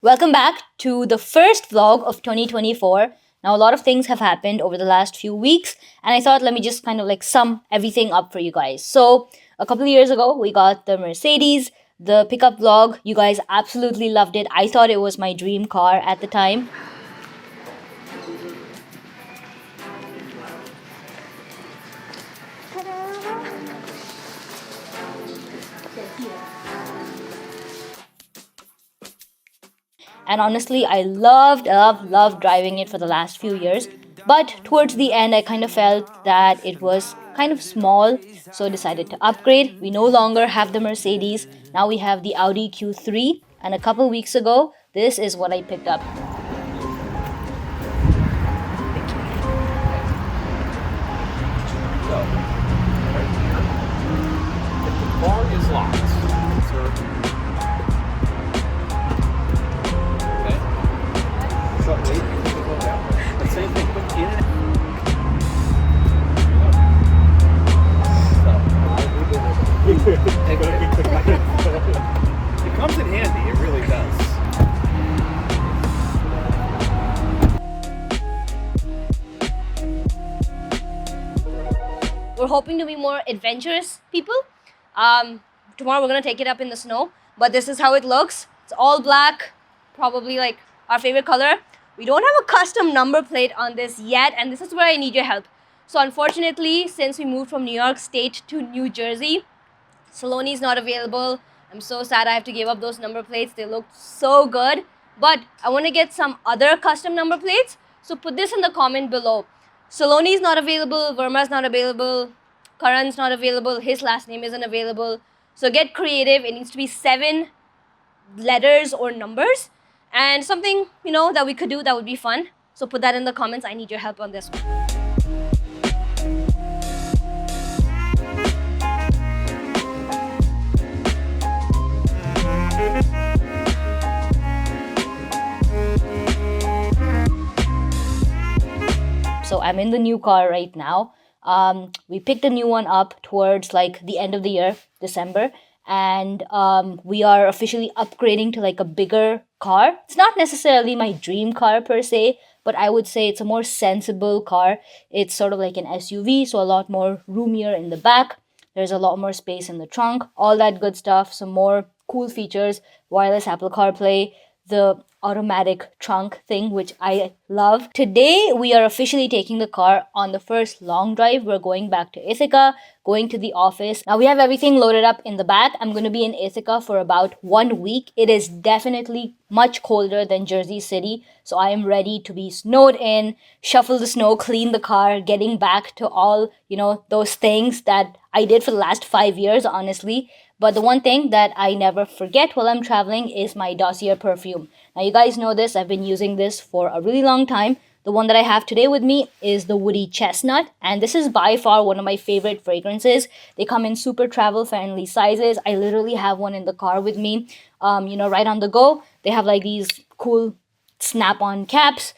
Welcome back to the first vlog of 2024. Now, a lot of things have happened over the last few weeks, and I thought let me just kind of like sum everything up for you guys. So, a couple of years ago, we got the Mercedes, the pickup vlog. You guys absolutely loved it. I thought it was my dream car at the time. And honestly, I loved driving it for the last few years. But towards the end, I kind of felt that it was kind of small, so I decided to upgrade. We no longer have the Mercedes, now we have the Audi Q3. And a couple weeks ago, this is what I picked up. So, right here, if the car is locked, sir. Okay. So, wait, you can go down. Let's say they put in and it comes in handy, it really does. We're hoping to be more adventurous people. Tomorrow we're gonna take it up in the snow, but this is how it looks. It's all black, probably like our favorite color. We don't have a custom number plate on this yet, and this is where I need your help. So unfortunately, since we moved from New York State to New Jersey, Saloni is not available. I'm so sad I have to give up those number plates. They look so good, but I want to get some other custom number plates. So put this in the comment below. Saloni is not available, Verma is not available, Karan's not available, his last name isn't available. So get creative. It needs to be 7 letters or numbers, and something, that we could do that would be fun. So put that in the comments. I need your help on this one. So I'm in the new car right now. We picked a new one up towards like the end of the year, December, and we are officially upgrading to like a bigger car. It's not necessarily my dream car per se, but I would say it's a more sensible car. It's sort of like an SUV, so a lot more roomier in the back. There's a lot more space in the trunk, all that good stuff. Some more cool features, wireless Apple CarPlay, the automatic trunk thing, which I love. Today, we are officially taking the car on the first long drive. We're going back to Ithaca, going to the office. Now, we have everything loaded up in the back. I'm going to be in Ithaca for about 1 week. It is definitely much colder than Jersey City, so I am ready to be snowed in, shuffle the snow, clean the car, getting back to all, those things that I did for the last 5 years, honestly. But the one thing that I never forget while I'm traveling is my Dossier perfume. Now, you guys know this. I've been using this for a really long time. The one that I have today with me is the Woody Chestnut, and this is by far one of my favorite fragrances. They come in super travel-friendly sizes. I literally have one in the car with me, right on the go. They have like these cool snap-on caps.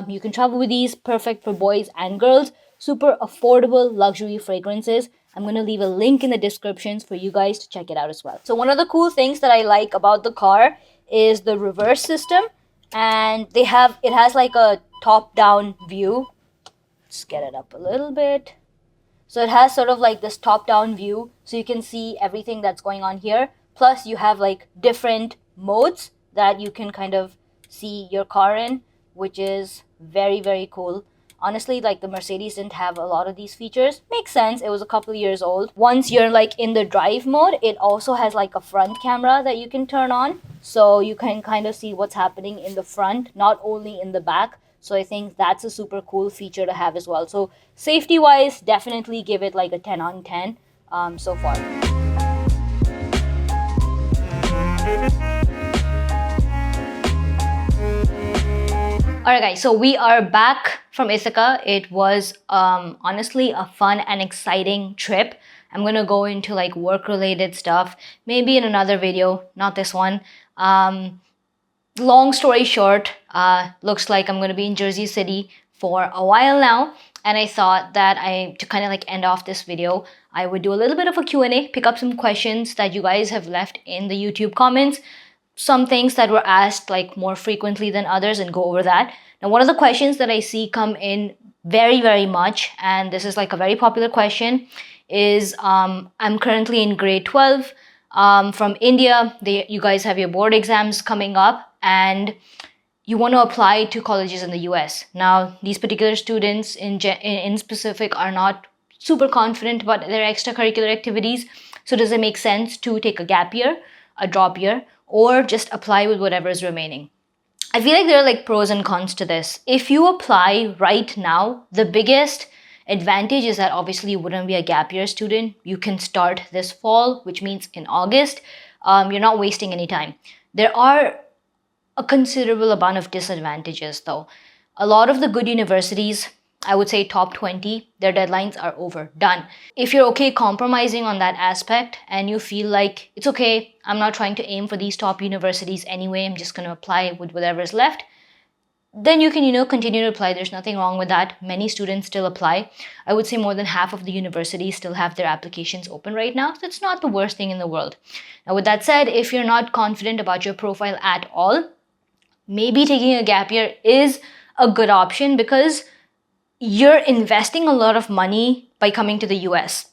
You can travel with these, perfect for boys and girls. Super affordable luxury fragrances. I'm going to leave a link in the descriptions for you guys to check it out as well. So one of the cool things that I like about the car is the reverse system, and it has like a top-down view. Let's get it up a little bit. So it has sort of like this top-down view, so you can see everything that's going on here. Plus you have like different modes that you can kind of see your car in, which is very, very cool. Honestly, like the Mercedes didn't have a lot of these features. Makes sense, it was a couple of years old. Once you're like in the drive mode, it also has like a front camera that you can turn on. So you can kind of see what's happening in the front, not only in the back. So I think that's a super cool feature to have as well. So safety wise, definitely give it like a 10 on 10 so far. Alright guys, so we are back from Ithaca. It was honestly a fun and exciting trip. I'm gonna go into like work related stuff, maybe in another video, not this one. Long story short, looks like I'm gonna be in Jersey City for a while now, and I thought that to kind of like end off this video, I would do a little bit of a Q&A, pick up some questions that you guys have left in the YouTube comments. some things that were asked like more frequently than others and go over that. Now, one of the questions that I see come in very, very much, and this is like a very popular question, is I'm currently in grade 12 from India. You guys have your board exams coming up, and you want to apply to colleges in the US. Now, these particular students in specific are not super confident about their extracurricular activities. So does it make sense to take a gap year, a drop year, or just apply with whatever is remaining? I feel like there are like pros and cons to this. If you apply right now, the biggest advantage is that obviously you wouldn't be a gap year student. You can start this fall, which means in August. You're not wasting any time. There are a considerable amount of disadvantages though. A lot of the good universities, I would say top 20, their deadlines are over, done. If you're okay compromising on that aspect and you feel like it's okay, I'm not trying to aim for these top universities anyway, I'm just going to apply with whatever is left, then you can, continue to apply. There's nothing wrong with that. Many students still apply. I would say more than half of the universities still have their applications open right now. So it's not the worst thing in the world. Now, with that said, if you're not confident about your profile at all, maybe taking a gap year is a good option because you're investing a lot of money by coming to the US.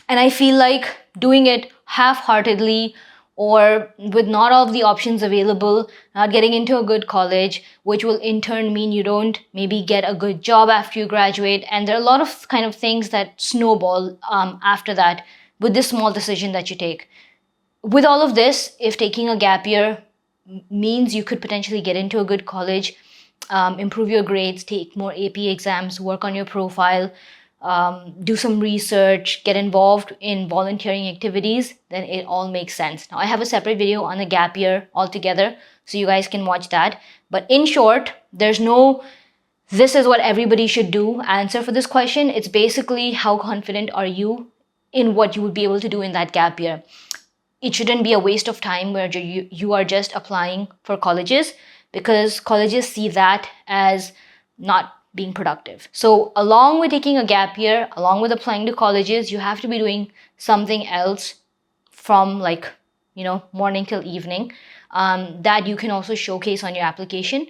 And I feel like doing it half-heartedly or with not all of the options available, not getting into a good college, which will in turn mean you don't maybe get a good job after you graduate. And there are a lot of kind of things that snowball after that with this small decision that you take. With all of this, if taking a gap year means you could potentially get into a good college, improve your grades, take more AP exams, work on your profile, do some research, get involved in volunteering activities, then it all makes sense. Now, I have a separate video on the gap year altogether, so you guys can watch that. But in short, there's no this is what everybody should do answer for this question. It's basically how confident are you in what you would be able to do in that gap year. It shouldn't be a waste of time where you are just applying for colleges, because colleges see that as not being productive. So along with taking a gap year, along with applying to colleges, you have to be doing something else from morning till evening that you can also showcase on your application.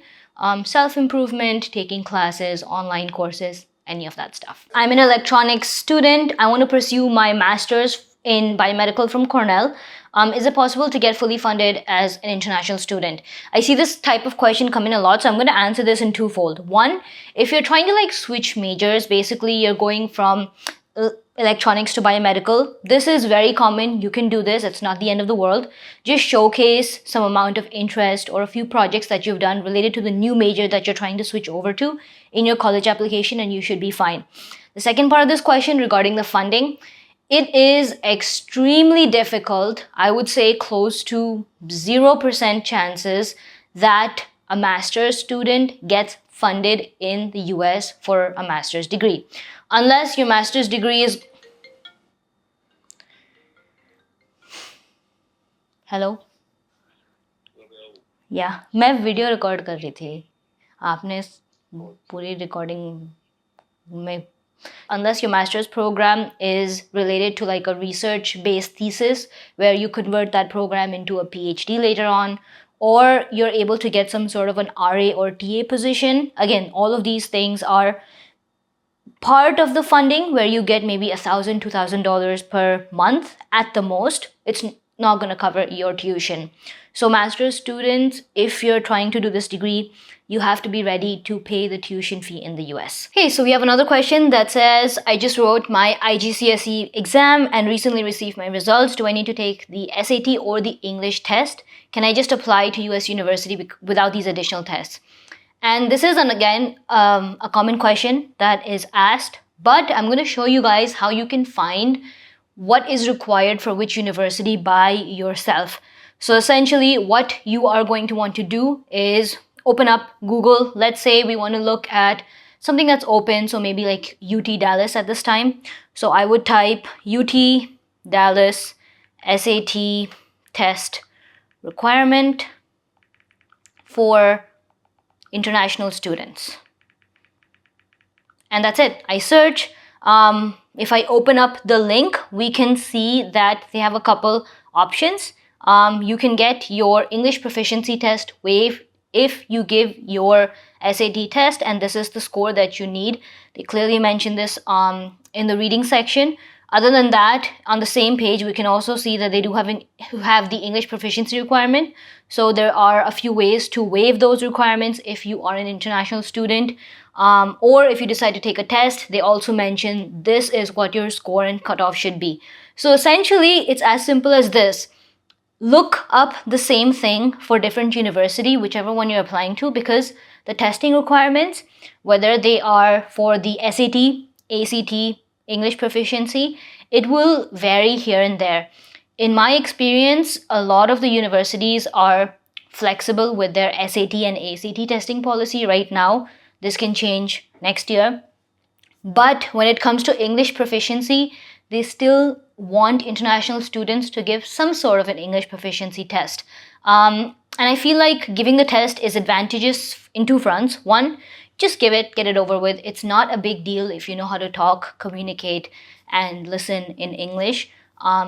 Self-improvement, taking classes, online courses, any of that stuff. I'm an electronics student. I want to pursue my master's in biomedical from Cornell. Is it possible to get fully funded as an international student? I see this type of question come in a lot, so I'm going to answer this in twofold. One, if you're trying to switch majors, basically you're going from electronics to biomedical. This is very common. You can do this. It's not the end of the world. Just showcase some amount of interest or a few projects that you've done related to the new major that you're trying to switch over to in your college application, and you should be fine. The second part of this question regarding the funding, it is extremely difficult. I would say close to 0% chances that a master's student gets funded in the US for a master's degree. Unless your master's degree is... Hello? Yeah, मैं video record कर रही थी. आपने पूरी recording में... Unless your master's program is related to a research-based thesis where you convert that program into a PhD later on, or you're able to get some sort of an RA or TA position. Again, all of these things are part of the funding where you get maybe $1,000, $2,000 per month at the most. It's not going to cover your tuition. So master's students, if you're trying to do this degree, you have to be ready to pay the tuition fee in the US. Okay, so we have another question that says, I just wrote my IGCSE exam and recently received my results. Do I need to take the SAT or the English test? Can I just apply to US university without these additional tests? And this is, again, a common question that is asked, but I'm going to show you guys how you can find what is required for which university by yourself. So essentially, what you are going to want to do is open up Google. Let's say we want to look at something that's open, so maybe like UT Dallas at this time. So I would type UT Dallas SAT test requirement for international students. And that's it. I search. If I open up the link, we can see that they have a couple options. You can get your English proficiency test waived if you give your SAT test, and this is the score that you need. They clearly mention this in the reading section. Other than that, on the same page, we can also see that they do have the English proficiency requirement. So there are a few ways to waive those requirements if you are an international student. Or if you decide to take a test, they also mention this is what your score and cutoff should be. So essentially, it's as simple as this. Look up the same thing for different university, whichever one you're applying to, because the testing requirements, whether they are for the SAT, ACT, English proficiency, it will vary here and there. In my experience, a lot of the universities are flexible with their SAT and ACT testing policy right now. This can change next year. But when it comes to English proficiency, they still want international students to give some sort of an English proficiency test. And I feel like giving the test is advantageous in two fronts. One, just give it, get it over with. It's not a big deal if you know how to talk, communicate, and listen in English.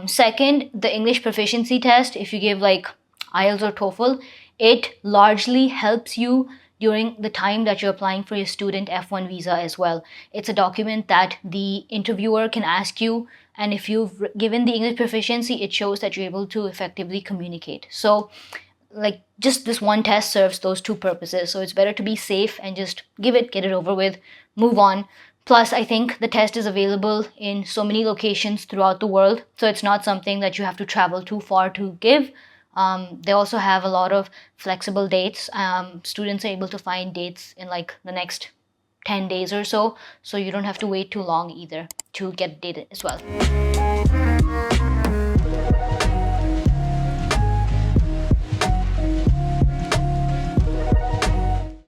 Second, the English proficiency test, if you give like IELTS or TOEFL, it largely helps you during the time that you're applying for your student F1 visa as well. It's a document that the interviewer can ask you, and if you've given the English proficiency, it shows that you're able to effectively communicate. So like just this one test serves those two purposes. So it's better to be safe and just give it, get it over with, move on. Plus, I think the test is available in so many locations throughout the world, so it's not something that you have to travel too far to give. They also have a lot of flexible dates. Students are able to find dates in like the next 10 days or so you don't have to wait too long either to get dated as well.